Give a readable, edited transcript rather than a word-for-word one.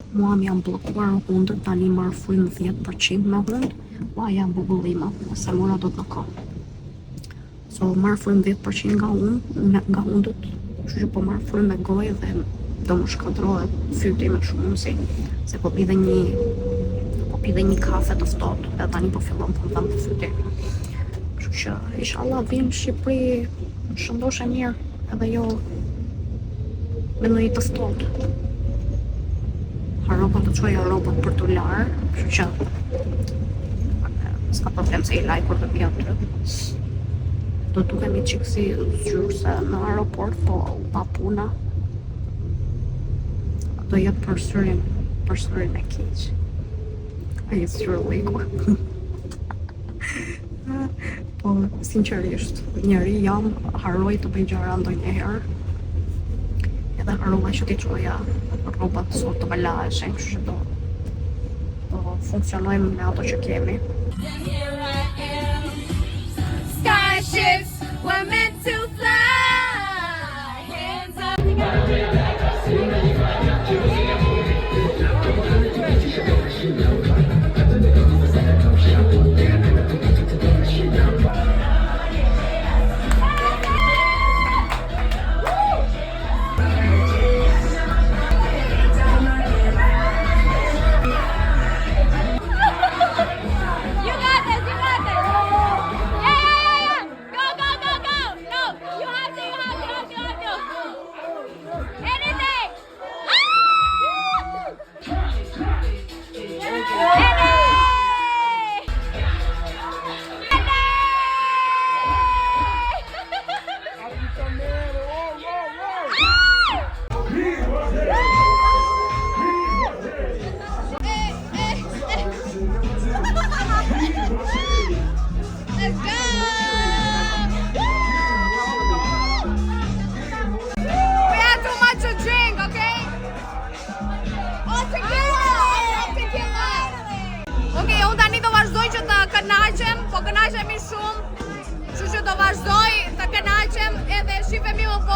Mua më janë bllokuar hundët, tani marr frymë 10% me hund, ua janë bubullima, se mora do të në kohë. So marr frymë 10% nga hundët, kështu që po marr frymë me gojë dhe do më shkatërrohet fyti me shumë mundësi, se po pi dhe një kafe të ftohtë, edhe tani po fillon po më të fyti. Kështu që inshallah vim në Shqipëri shëndosh e mirë, edhe jo me ndonjë të ftohtë. Rrobat të çoja rrobat për t'u larë, kështu që s'ka problem se i laj kur të pi aty. Do dukemi çik si zgjyrëse në aeroport, po pa puna. Do jetë përsërin e keq. Ai është really po sinqerisht, njeri jam harroj të bëj gjëra ndonjëherë. Edhe harrova që t'i çoja rrobat sot të balazhe, kështu që do funksionojmë me ato që kemi. Skyships were meant to fly. Hands up. Po kënaqemi shumë, kështu që do vazhdoj të kënaqem edhe shifemi më vonë.